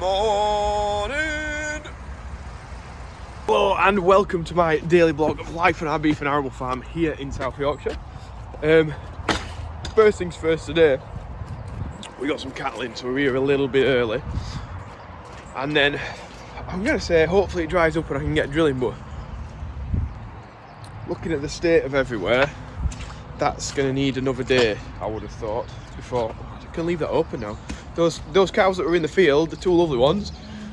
morning! Hello and welcome to my daily blog of life on our beef and arable farm here in South Yorkshire. First things first today, we got some cattle in, so we're here a little bit early. And then, I'm going to say, hopefully it dries up and I can get drilling, but looking at the state of everywhere, that's going to need another day, I would have thought, before. I can leave that open now. Those cows that were in the field, the two lovely ones,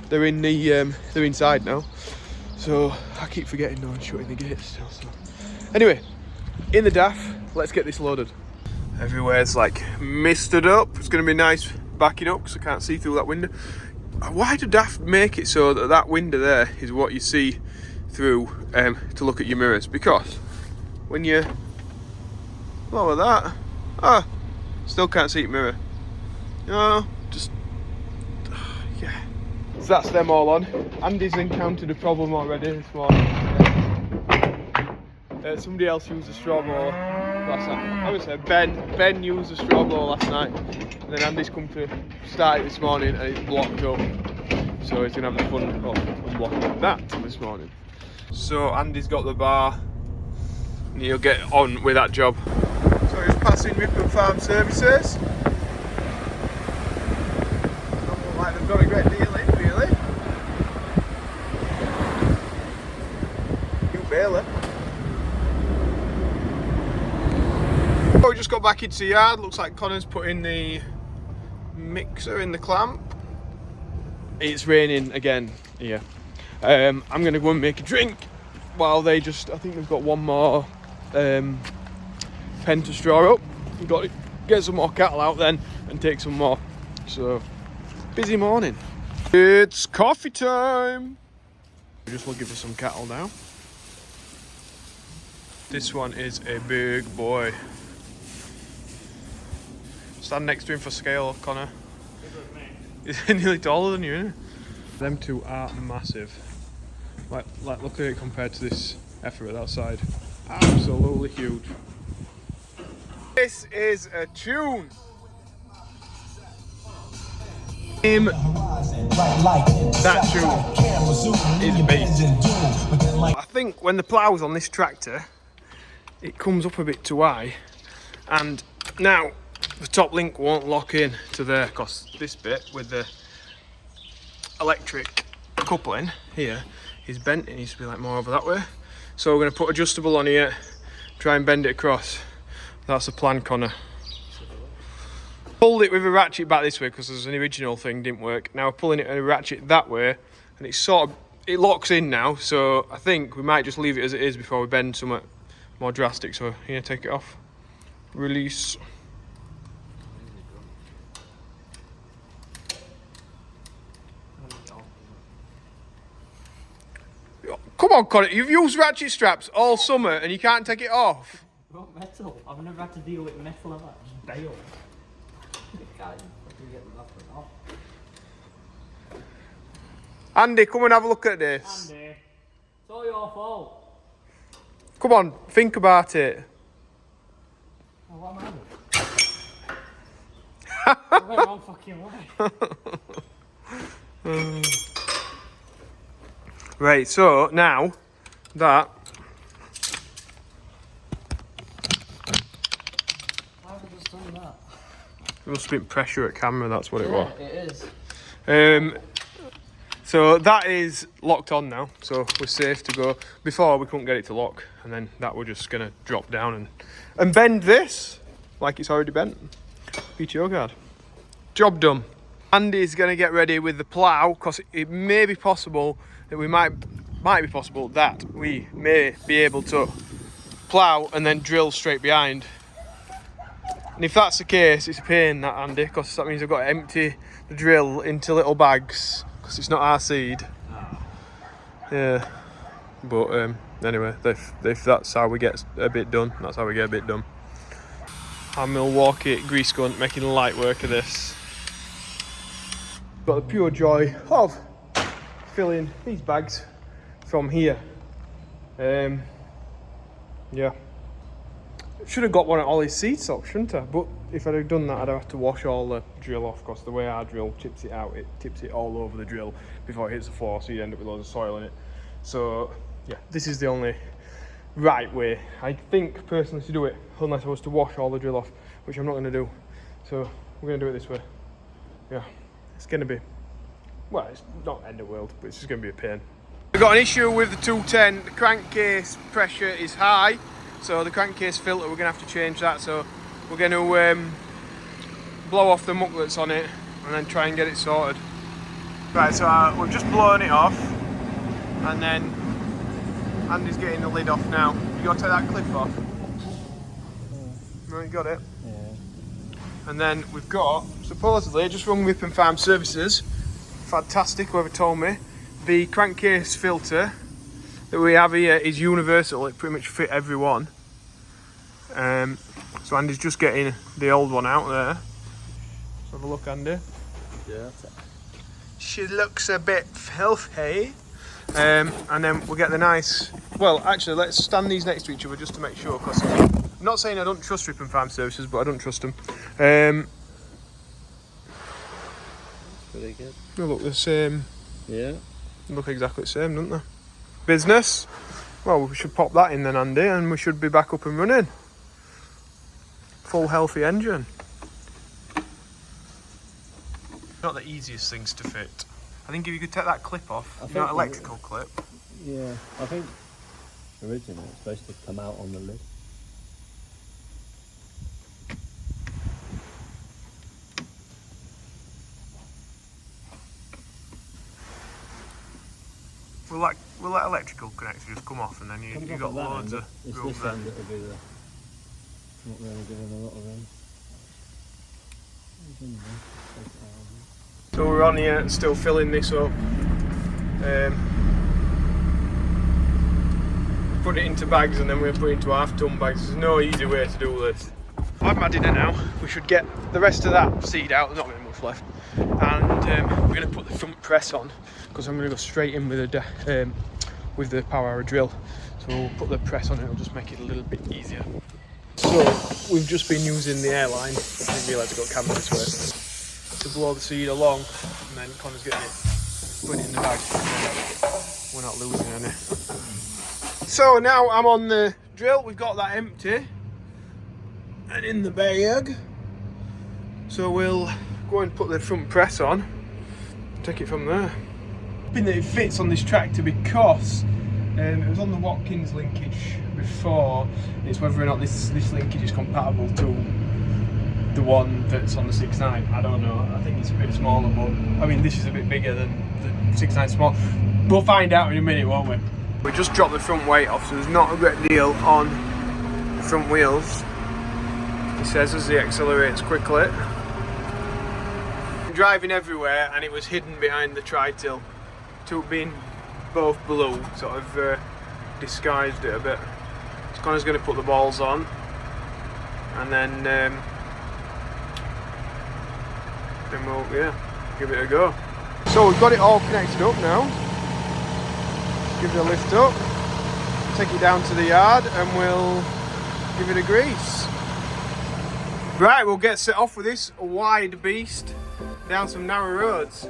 they're in the they're inside now. So I keep forgetting now and shutting the gates still. So anyway, in the daff, let's get this loaded. Everywhere's like misted up. It's going to be nice backing up because I can't see through that window. Why do daff make it so that that window there is what you see through to look at your mirrors? Because when you lower that, still can't see your mirror. No, just yeah. So that's them all on. Andy's encountered a problem already this morning. Somebody else used a straw blower last night. I would say Ben used a straw blower last night, and then Andy's come to start it this morning and it's blocked up. So he's gonna have the fun of unblocking that this morning. So Andy's got the bar and he'll get on with that job. So he's passing Ripon Farm Services. Don't look like they've got a great deal in, really. New baler. Oh, we just got back into the yard. Looks like Connor's putting the mixer in the clamp. It's raining again here. I'm going to go and make a drink while they just, I think they've got one more pen to straw up. We've got to get some more cattle out then and take some more. So, busy morning. It's coffee time. We're just looking for some cattle now. This one is a big boy. Stand next to him for scale, Connor. He's nearly taller than you, isn't he? Them two are massive. Like look at it compared to this effort outside. Absolutely huge. This is a tune. That tune is a beast. I think when the plough's on this tractor, it comes up a bit too high, and now the top link won't lock in to there because this bit with the electric coupling here is bent. It needs to be like more over that way. So we're going to put adjustable on here, try and bend it across. That's the plan, Connor. Pulled it with a ratchet back this way because there's an original thing didn't work. Now we're pulling it with a ratchet that way, and it's sort of, it locks in now. So I think we might just leave it as it is before we bend somewhat more drastic. So here, take it off. Release. Come on, Connor, you've used ratchet straps all summer and you can't take it off. What metal? I've never had to deal with metal like that. Just bail. You can't fucking get the metal off. Andy, come and have a look at this. Andy, it's all your fault. Come on, think about it. Oh, what am I doing? I went wrong fucking way. Right, so now that Why have I just done that? it must have been pressure at camera, that's what it was. It is. So that is locked on now, so we're safe to go. Before we couldn't get it to lock, and then that we're just gonna drop down and bend this like it's already bent. PTO card. Job done. Andy's gonna get ready with the plough because it may be possible that we might be possible that we may be able to plough and then drill straight behind. And if that's the case, it's a pain, that, Andy, because that means I've got to empty the drill into little bags because it's not our seed. Yeah, but anyway, if that's how we get a bit done, that's how we get a bit done. Our Milwaukee grease gun making light work of this. Got the pure joy of filling these bags from here. Yeah, should have got one of Ollie's seed socks, shouldn't I? But if I'd have done that, I'd have to wash all the drill off, because the way our drill chips it out, it tips it all over the drill before it hits the floor, so you end up with loads of soil in it. So yeah, this is the only right way, I think, personally, to do it, unless I was to wash all the drill off, which I'm not going to do. So we're going to do it this way. Yeah, it's going to be, well, it's not end of the world, but it's just going to be a pain. We've got an issue with the 210. The crankcase pressure is high, so the crankcase filter, we're going to have to change that. So we're going to blow off the mucklets on it and then try and get it sorted. Right, so we've just blown it off, and then Andy's getting the lid off now. You got to take that clip off. No, you got it. Yeah. And then we've got, supposedly, just from Whipham Farm Services, fantastic, whoever told me, the crankcase filter that we have here is universal. It pretty much fit everyone. So Andy's just getting the old one out there. Let's have a look, Andy. Yeah. She looks a bit filthy. And then we'll get the nice, well, actually, let's stand these next to each other just to make sure, because I'm not saying I don't trust Whipham Farm Services, but I don't trust them. Pretty good. They look the same. Yeah. They look exactly the same, don't they? Business. Well, we should pop that in then, Andy, and we should be back up and running. Full healthy engine. Not the easiest things to fit. I think if you could take that clip off, you know, that electrical clip. Yeah, I think originally it's supposed to come out on the lid. Will that electrical connector just come off, and then you got loads of it's room this there? end that'll be the not really doing a lot of them. So we're on here still filling this up. Put it into bags, and then we're put it into half-ton bags. There's no easy way to do this. I've added it now. We should get the rest of that seed out. There's not very much left, and we're going to put the front press on, because I'm going to go straight in with the power hour drill. So we'll put the press on. It'll just make it a little bit easier. So we've just been using the airline. I didn't realise I got camera this way, to blow the seed along, and then Connor's getting it, putting it in the bag. We're not losing any. So now I'm on the drill. We've got that empty and in the bag. So we'll go and put the front press on, take it from there. Hoping that it fits on this tractor, because it was on the Watkins linkage before. It's whether or not this linkage is compatible to the one that's on the 6.9. I don't know. I think it's a bit smaller, but I mean, this is a bit bigger than the 6.9 small. We'll find out in a minute, won't we? We just dropped the front weight off, so there's not a great deal on the front wheels. It says as he accelerates quickly. I'm driving everywhere, and it was hidden behind the tri-till. Two being both blue, sort of disguised it a bit. So Connor's going to put the balls on, and then we'll give it a go. So we've got it all connected up now. Give it a lift up, take it down to the yard, and we'll give it a grease. Right, we'll get set off with this wide beast down some narrow roads.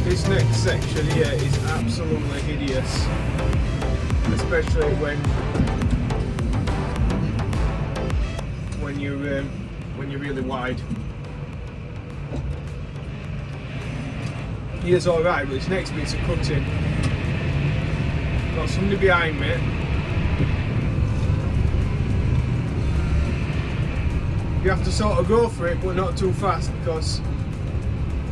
This next section here is absolutely hideous, especially when you're really wide. Here's all right, but this next bit's a cutting. Got somebody behind me. You have to sort of go for it, but not too fast, because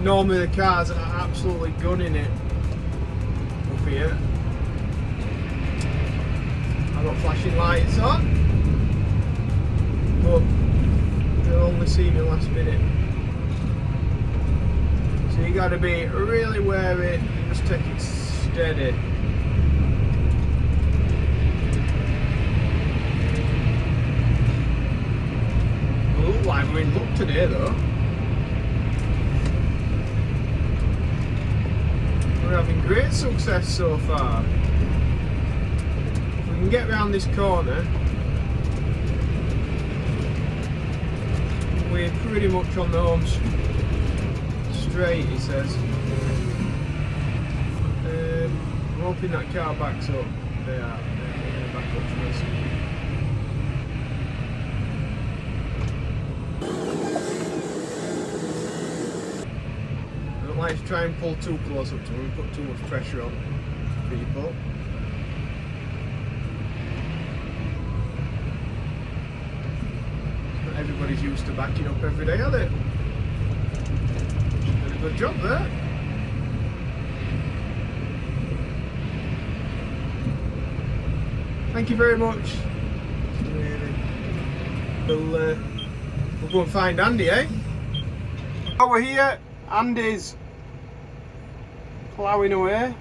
normally the cars are absolutely gunning it up here. I've got flashing lights on, but They'll only see me last minute. So you gotta be really wary and just take it steady. We look like we're in luck today though. We're having great success so far. If we can get round this corner, we're pretty much on the home straight, he says. I'm hoping that car backs up. They are. They're going to back up for us. I don't like to try and pull too close up to them and put too much pressure on people. Not everybody's used to backing up every day, are they? Did a good job there. Thank you very much. We'll go and find Andy, eh? Oh, we're here. Andy's ploughing away.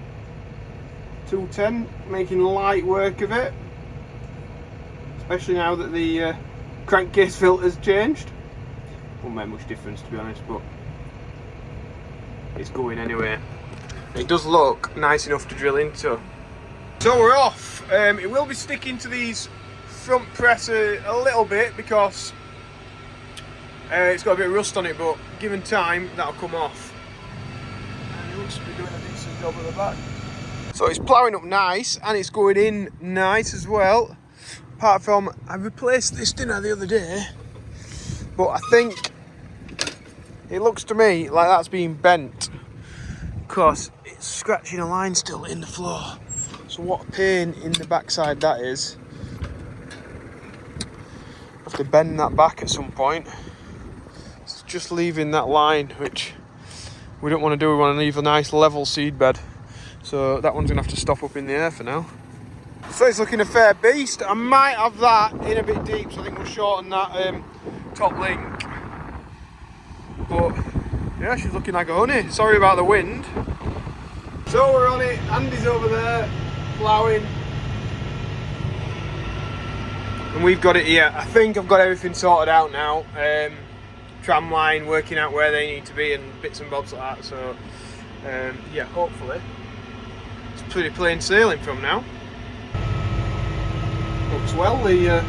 210, making light work of it. Especially now that the crankcase filter's changed. Won't make much difference, to be honest, but it's going anyway. It does look nice enough to drill into. So we're off. It will be sticking to these front presser a little bit because it's got a bit of rust on it, but given time that'll come off. And it looks to be doing a decent job at the back. So it's ploughing up nice and it's going in nice as well. Apart from, I replaced this, didn't I, the other day? But I think it looks to me like that's being bent because it's scratching a line still in the floor. So what a pain in the backside that is. Have to bend that back at some point. It's just leaving that line, which we don't want to do. We want to leave a nice level seed bed. So that one's going to have to stop up in the air for now. So it's looking a fair beast. I might have that in a bit deep, so I think we'll shorten that top link. But yeah, she's looking like a honey. Sorry about the wind. So we're on it. Andy's over there ploughing. And we've got it here. I think I've got everything sorted out now. Tram line, working out where they need to be and bits and bobs like that. So yeah, hopefully it's pretty plain sailing from now. Looks well, the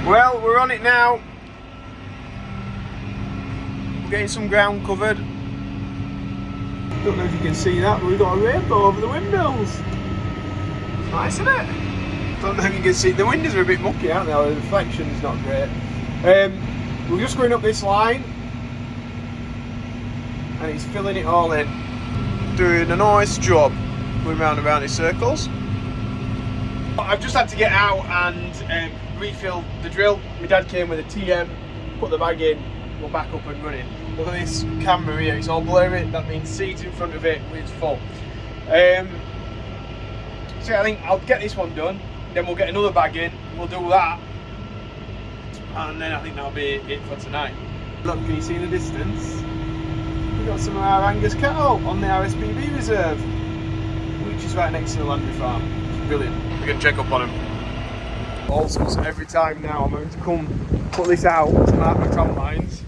well, we're on it now. We're getting some ground covered. Don't know if you can see that, but we've got a rainbow over the windows. Nice, isn't it? Don't know if you can see. The windows are a bit mucky, aren't they? The reflection's not great. We're just going up this line and he's filling it all in. Doing a nice job going round and round in circles. I've just had to get out and refill the drill. My dad came with a TM, put the bag in, we're back up and running. Look at this camera here, it's all blurry, that means seats in front of it when it's full. So yeah, I think I'll get this one done, then we'll get another bag in, we'll do that, and then I think that'll be it for tonight. Look, can you see in the distance? We've got some of our Angus cattle on the RSPB reserve, which is right next to the Landry farm. It's brilliant. We can check up on them. Also, so every time now I'm going to come put this out to mark my tram lines,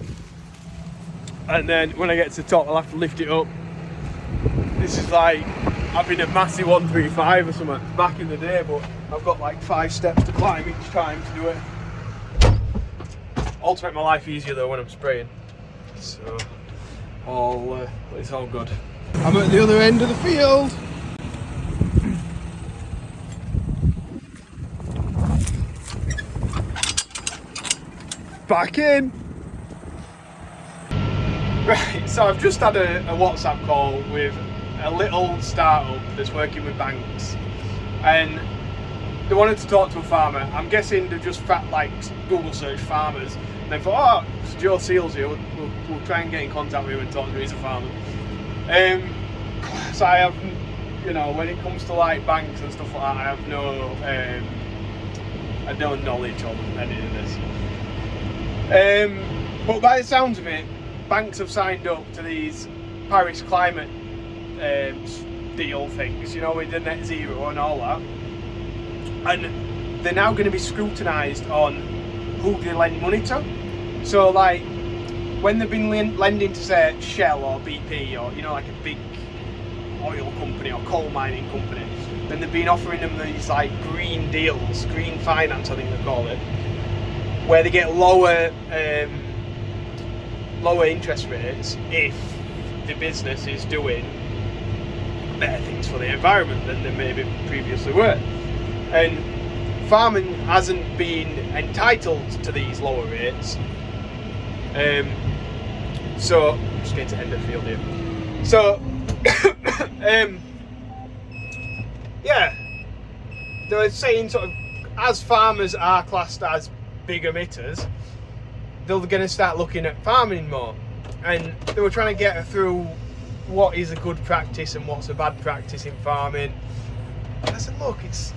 and then when I get to the top I'll have to lift it up. This is like having a massive 135 or something back in the day, but I've got like 5 steps to climb each time to do it. All to make my life easier though when I'm spraying. So it's all good. I'm at the other end of the field. Back in. Right, so I've just had a WhatsApp call with a little startup that's working with banks, and they wanted to talk to a farmer. I'm guessing they just like Google search farmers, and they thought, oh, it's Joe Seals here, we'll try and get in contact with him and talk to him, he's a farmer. So I have, you know, when it comes to like banks and stuff like that, I have no knowledge on any of this. But by the sounds of it, banks have signed up to these Paris climate deal things, you know, with the net zero and all that, and they're now going to be scrutinised on who they lend money to. So like when they've been lending to say Shell or BP or, you know, like a big oil company or coal mining company, then they've been offering them these like green deals, green finance I think they call it, where they get lower interest rates if the business is doing better things for the environment than they maybe previously were. And farming hasn't been entitled to these lower rates. So I'm just going to end the field here. So yeah, they were saying sort of as farmers are classed as big emitters, they're going to start looking at farming more, and they were trying to get through what is a good practice and what's a bad practice in farming. And I said, look, it's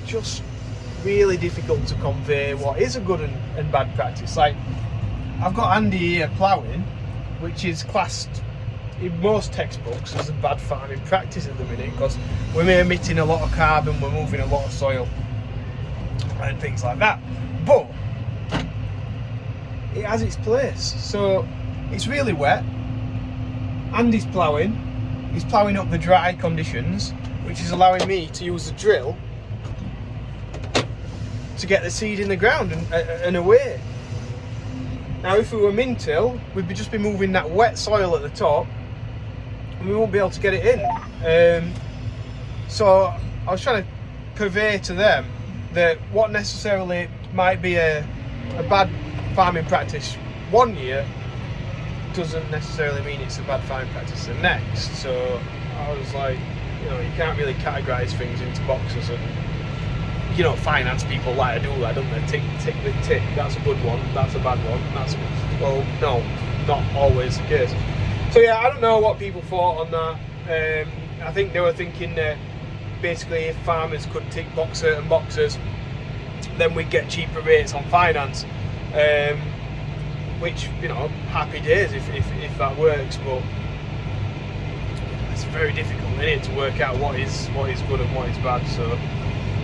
just really difficult to convey what is a good and bad practice. Like, I've got Andy here ploughing, which is classed in most textbooks as a bad farming practice at the minute, because we're emitting a lot of carbon, we're moving a lot of soil and things like that. But it has its place. So it's really wet. Andy's ploughing. He's ploughing up the dry conditions, which is allowing me to use the drill to get the seed in the ground and away. Now, if we were min-till, we'd just be moving that wet soil at the top, and we won't be able to get it in. So I was trying to convey to them that what necessarily might be a bad farming practice one year doesn't necessarily mean it's a bad farming practice the next. So I was like, you know, you can't really categorise things into boxes, and you know, finance people like to do that, don't they? Tick with tick. That's a good one. That's a bad one. Well, no, not always the case. So yeah, I don't know what people thought on that. I think they were thinking that basically if farmers could tick certain boxes, then we'd get cheaper rates on finance. Which, you know, happy days if that works, but it's very difficult, isn't it, to work out what is good and what is bad. So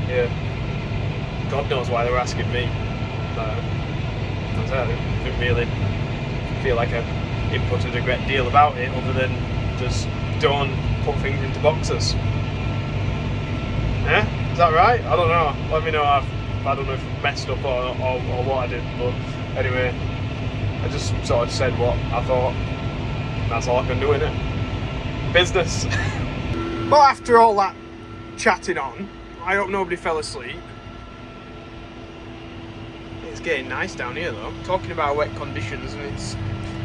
yeah, God knows why they were asking me. I didn't really feel like I inputted a great deal about it, other than just don't put things into boxes. Yeah, is that right? I don't know. Let me know. I don't know if I messed up or what I did, but anyway, I just sort of said what I thought. That's all I can do, innit? Business. Well, after all that chatting on, I hope nobody fell asleep. It's getting nice down here though. Talking about wet conditions, and it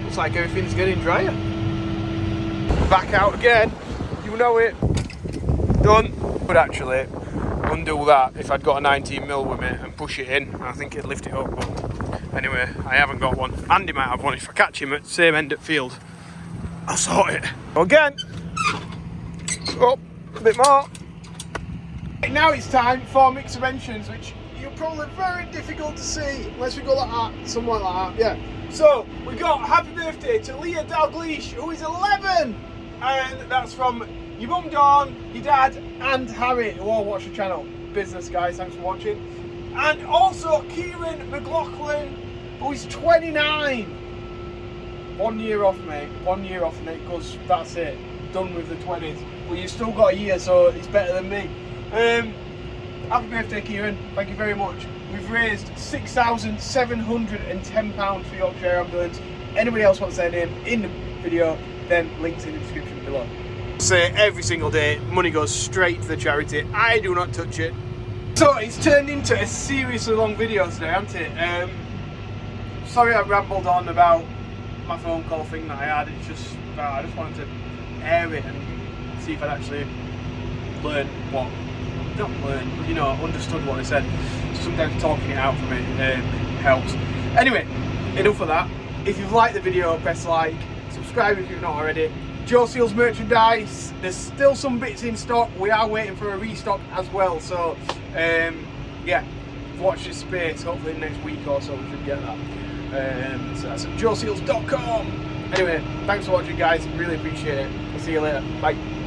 looks like everything's getting drier. Back out again. You know it. Done. But actually undo that if I'd got a 19mm with me and push it in. I think it'd lift it up, but anyway, I haven't got one. Andy might have one. If I catch him at the same end of the field, I'll sort it. Again. Up a bit more. Now it's time for mixer mentions, which you're probably very difficult to see unless we go like that, somewhere like that. Yeah. So we got happy birthday to Leah Dalgleish, who is 11, and that's from your mum Dawn, your dad, and Harry, who all watch the channel. Business guys, thanks for watching. And also Kieran McLaughlin, who is 29. 1 year off, mate. 1 year off, mate, because that's it. Done with the 20s. Well, you've still got a year, so it's better than me. Happy birthday, Kieran. Thank you very much. We've raised £6,710 for Yorkshire Air Ambulance. Anybody else wants their name in the video, then links in the description below. Say every single day, money goes straight to the charity. I do not touch it. So it's turned into a seriously long video today, hasn't it? Sorry I rambled on about my phone call thing that I had. It's just, I just wanted to air it and see if I'd actually understood what they said. Sometimes talking it out for me helps. Anyway, enough of that. If you've liked the video, press like, subscribe if you've not already, Joe Seals merchandise. There's still some bits in stock. We are waiting for a restock as well. So yeah, watch this space. Hopefully next week or so we should get that. So that's at joeseals.com. Anyway, thanks for watching, guys. Really appreciate it. I'll see you later. Bye.